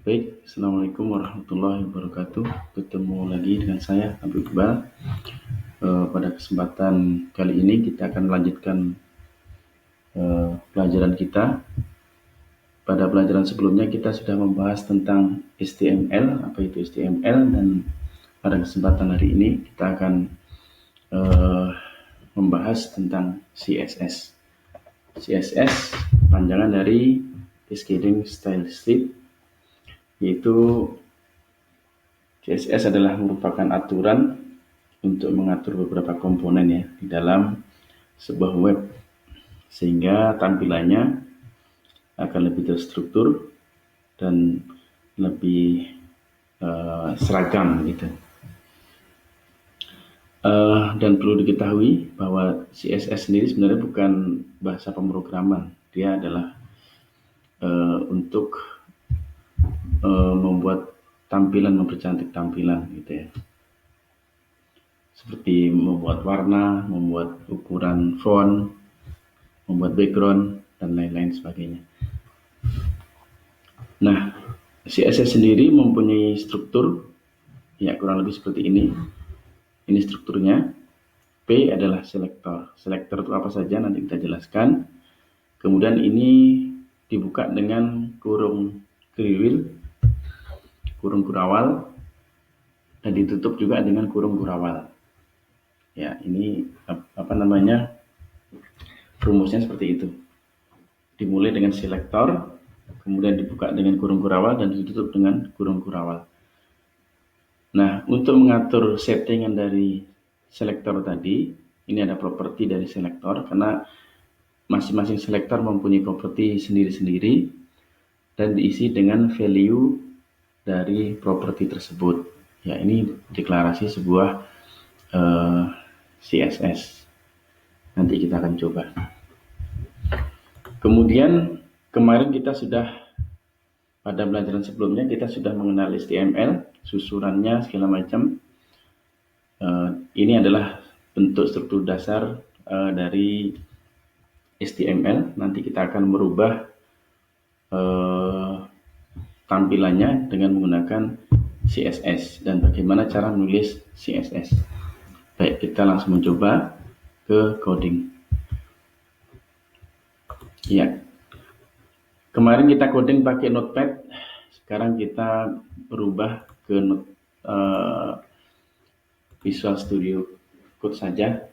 Baik, Assalamualaikum warahmatullahi wabarakatuh. Ketemu lagi dengan saya, Habib Iqbal. Pada kesempatan kali ini kita akan melanjutkan pelajaran kita. Pada pelajaran sebelumnya kita sudah membahas tentang HTML, apa itu HTML, dan pada kesempatan hari ini kita akan membahas tentang CSS. CSS panjangan dari Cascading Style Sheet, yaitu CSS adalah merupakan aturan untuk mengatur beberapa komponen ya di dalam sebuah web, sehingga tampilannya akan lebih terstruktur dan lebih seragam gitu. Dan perlu diketahui bahwa CSS sendiri sebenarnya bukan bahasa pemrograman, dia adalah untuk membuat tampilan, mempercantik tampilan gitu ya. Seperti membuat warna, membuat ukuran font, membuat background, dan lain-lain sebagainya. Nah, CSS sendiri mempunyai struktur, ya kurang lebih seperti ini. Ini strukturnya. P adalah selektor. Selektor itu apa saja nanti kita jelaskan. Kemudian ini dibuka dengan kurung kriwil, kurung kurawal, dan ditutup juga dengan kurung kurawal. Ya, ini rumusnya seperti itu. Dimulai dengan selektor, kemudian dibuka dengan kurung kurawal dan ditutup dengan kurung kurawal. Nah, untuk mengatur settingan dari selektor tadi, ini ada properti dari selektor karena masing-masing selektor mempunyai properti sendiri-sendiri dan diisi dengan value dari properti tersebut. Ya, ini deklarasi sebuah CSS. Nanti kita akan coba. Kemudian kemarin kita sudah pada pelajaran sebelumnya kita sudah mengenal HTML, susunannya segala macam. Ini adalah bentuk struktur dasar dari HTML. Nanti kita akan merubah tampilannya dengan menggunakan CSS dan bagaimana cara menulis CSS. Baik, kita langsung mencoba ke coding. Ya, kemarin kita coding pakai Notepad. Sekarang kita berubah ke Visual Studio Code saja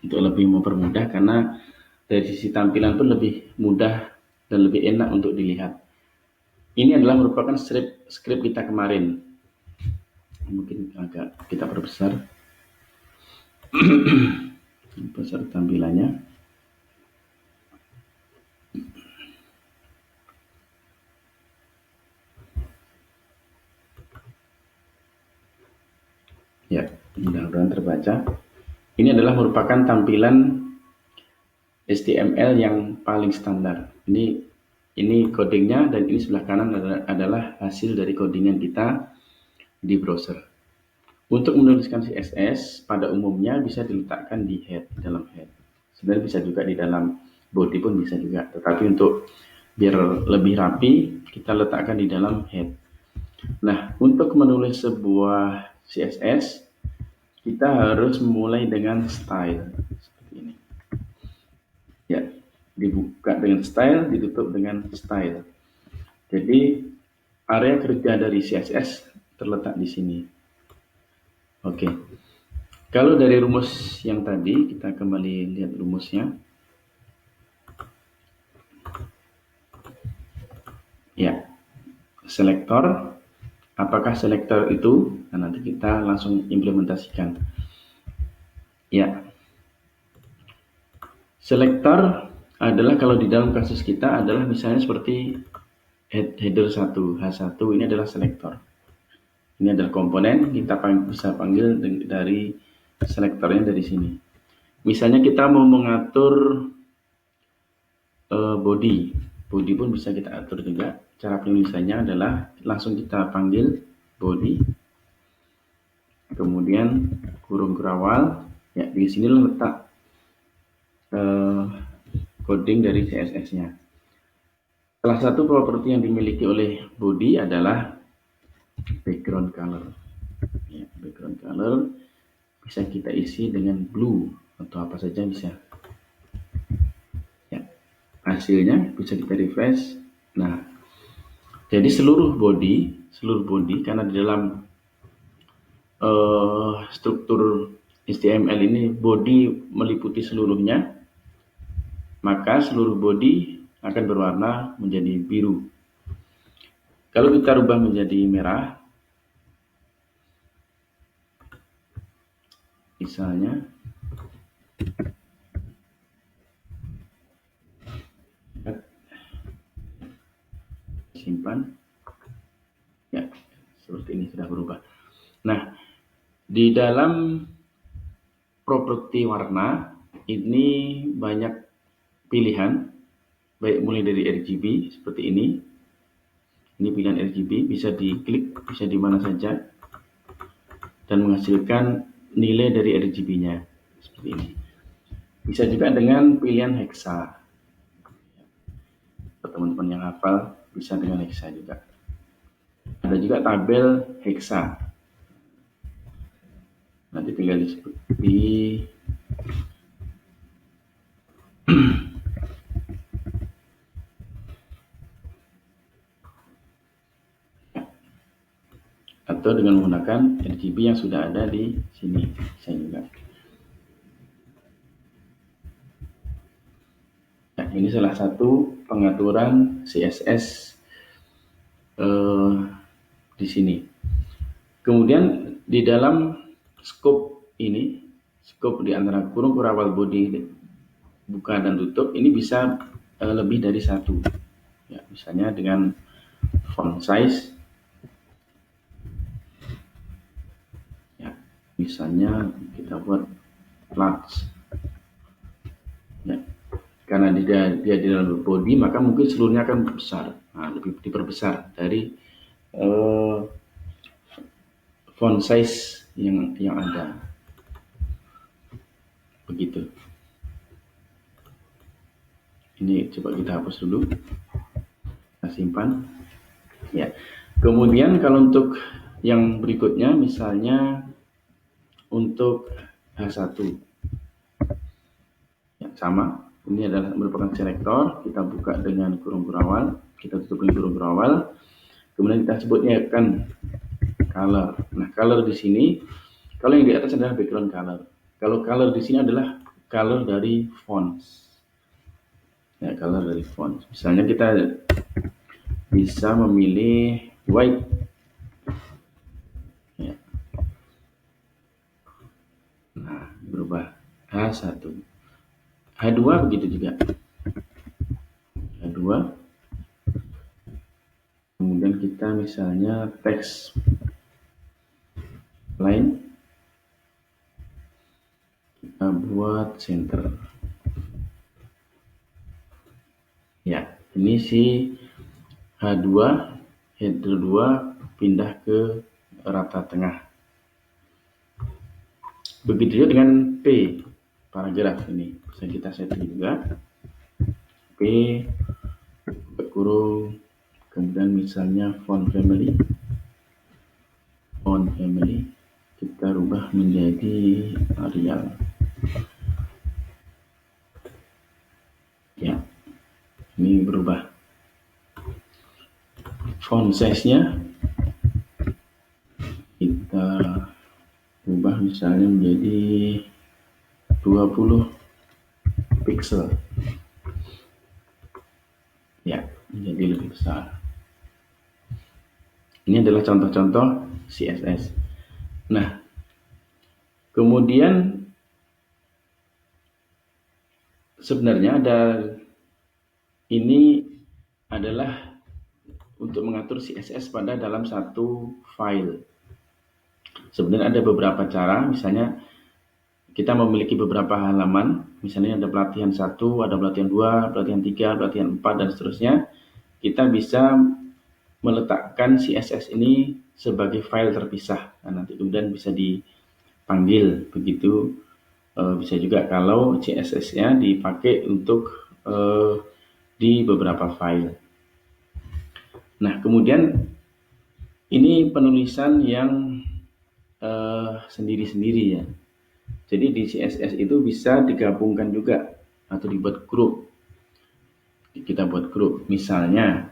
untuk lebih mempermudah, karena dari sisi tampilan pun lebih mudah dan lebih enak untuk dilihat. Ini adalah merupakan script kita kemarin. Mungkin agak kita perbesar. Besar tampilannya. Ya, mudah-mudahan terbaca. Ini adalah merupakan tampilan HTML yang paling standar. Ini codingnya, dan ini sebelah kanan adalah hasil dari codingan kita di browser. Untuk menuliskan CSS pada umumnya bisa diletakkan di head, di dalam head. Sebenarnya bisa juga di dalam body pun bisa juga. Tetapi untuk biar lebih rapi, kita letakkan di dalam head. Nah, untuk menulis sebuah CSS, kita harus memulai dengan style seperti ini. Ya, dibuka dengan style, ditutup dengan style. Jadi area kerja dari CSS terletak di sini. Oke. Kalau dari rumus yang tadi, kita kembali lihat rumusnya. Ya, selektor. Apakah selektor itu? Nah, nanti kita langsung implementasikan. Ya, selektor adalah kalau di dalam kasus kita adalah misalnya seperti header 1, H1, ini adalah selektor. Ini adalah komponen, kita bisa panggil dari selektornya dari sini. Misalnya kita mau mengatur body pun bisa kita atur juga. Cara penulisannya adalah langsung kita panggil body, kemudian kurung kurawal. Ya, di sini letak coding dari CSS-nya. Salah satu properti yang dimiliki oleh body adalah background color. Ya, background color bisa kita isi dengan blue atau apa saja bisa. Ya, hasilnya bisa kita refresh. Nah, jadi seluruh body karena di dalam struktur HTML ini body meliputi seluruhnya, maka seluruh body akan berwarna menjadi biru. Kalau kita rubah menjadi merah, misalnya, simpan, ya seperti ini sudah berubah. Nah, di dalam properti warna ini banyak pilihan, baik mulai dari RGB seperti ini. Ini pilihan RGB, bisa diklik, bisa di mana saja, dan menghasilkan nilai dari RGB-nya seperti ini. Bisa juga dengan pilihan hexa. Teman-teman yang hafal bisa dengan hexa juga. Ada juga tabel hexa. Nanti tinggal di atau dengan menggunakan RGB yang sudah ada di sini. Saya juga. Nah, ini salah satu pengaturan CSS di sini. Kemudian di dalam scope ini, scope di antara kurung kurawal body buka dan tutup ini bisa lebih dari satu. Ya, misalnya dengan font size. Ya, misalnya kita buat large. Ya, karena dia di dalam body, maka mungkin seluruhnya akan besar. Nah, lebih diperbesar dari font size yang ada. Begitu. Ini coba kita hapus dulu. Kita simpan. Ya. Kemudian kalau untuk yang berikutnya, misalnya untuk H1. Ya, sama. Ini adalah merupakan selektor. Kita buka dengan kurung kurawal. Kita tutup dengan kurung kurawal. Kemudian kita sebutnya kan color. Nah, color di sini, kalau yang di atas adalah background color. Kalau color di sini adalah color dari fonts. Ya, color dari font. Misalnya kita bisa memilih white. Ya. Nah, berubah H1. H2 begitu juga. H2. Kemudian kita misalnya teks line. Kita buat center. Ya, ini si H2, header 2 pindah ke rata tengah. Begitu juga dengan P, paragraf ini. Bisa kita setting juga. P, kurung, kemudian misalnya font family. Font family, kita rubah menjadi Arial. Ya, ini berubah. Font size-nya kita ubah misalnya menjadi 20 pixel. Ya, menjadi lebih besar. Ini adalah contoh-contoh CSS. Nah, kemudian sebenarnya ini adalah untuk mengatur CSS pada dalam satu file. Sebenarnya ada beberapa cara, misalnya kita memiliki beberapa halaman, misalnya ada pelatihan 1, ada pelatihan 2, pelatihan 3, pelatihan 4, dan seterusnya. Kita bisa meletakkan CSS ini sebagai file terpisah. Nah, nanti kemudian bisa dipanggil begitu. Bisa juga kalau CSS-nya dipakai untuk di beberapa file. Nah, kemudian ini penulisan yang sendiri-sendiri ya. Jadi di CSS itu bisa digabungkan juga atau dibuat grup. Kita buat grup, misalnya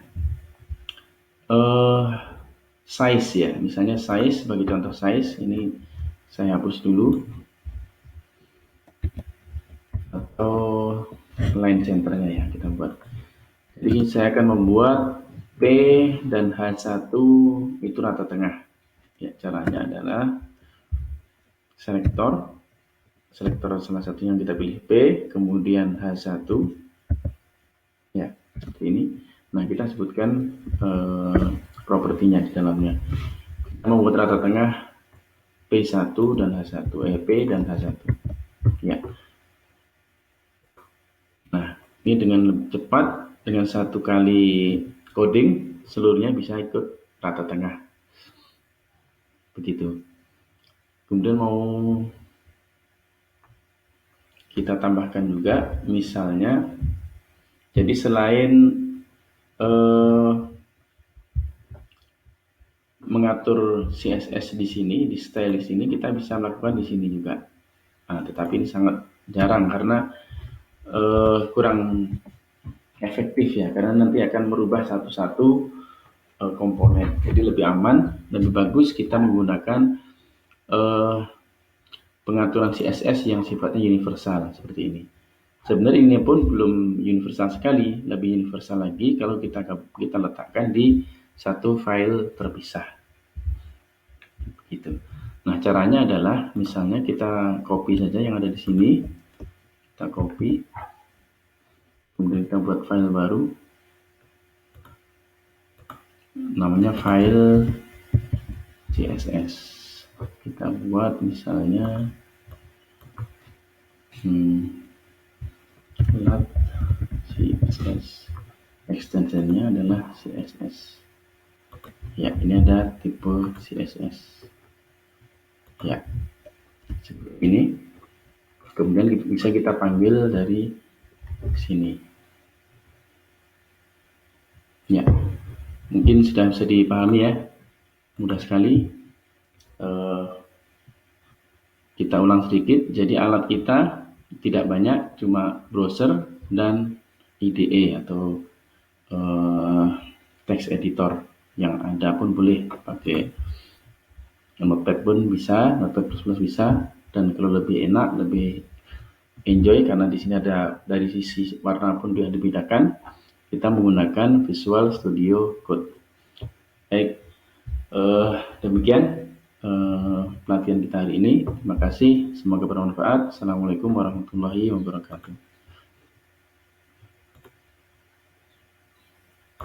size ya, misalnya size, sebagai contoh size, ini saya hapus dulu, atau line centernya ya kita buat. Jadi saya akan membuat P dan H1 itu rata tengah. Ya, caranya adalah selektor salah satu yang kita pilih P, kemudian H1, ya seperti ini. Nah, kita sebutkan propertinya di dalamnya. Kita membuat rata tengah P1 dan H1, P dan H1. Ya. Nah, ini dengan cepat, dengan satu kali coding, seluruhnya bisa ikut rata tengah. Begitu. Kemudian mau kita tambahkan juga, misalnya, jadi selain mengatur CSS di sini, di stylist ini, kita bisa melakukan di sini juga. Nah, tetapi ini sangat jarang karena kurang efektif ya, karena nanti akan merubah satu-satu komponen. Jadi lebih aman, lebih bagus kita menggunakan pengaturan CSS yang sifatnya universal seperti ini. Sebenarnya ini pun belum universal sekali, lebih universal lagi kalau kita letakkan di satu file terpisah. Gitu. Nah, caranya adalah misalnya kita copy saja yang ada di sini. Kita copy. Kemudian kita buat file baru. Namanya file CSS. Kita buat misalnya CSS. Extensionnya adalah CSS. Ya, ini ada tipe CSS. Ya, seperti ini. Kemudian bisa kita panggil dari sini. Ya, mungkin sudah bisa dipahami ya, mudah sekali. Kita ulang sedikit. Jadi alat kita tidak banyak, cuma browser dan IDE atau text editor. Yang ada pun boleh pakai Notepad pun bisa, Notepad++ bisa. Dan kalau lebih enak, lebih enjoy karena di sini ada dari sisi warna pun sudah dibedakan, kita menggunakan Visual Studio Code. Baik, demikian pelatihan kita hari ini. Terima kasih, semoga bermanfaat. Assalamualaikum warahmatullahi wabarakatuh.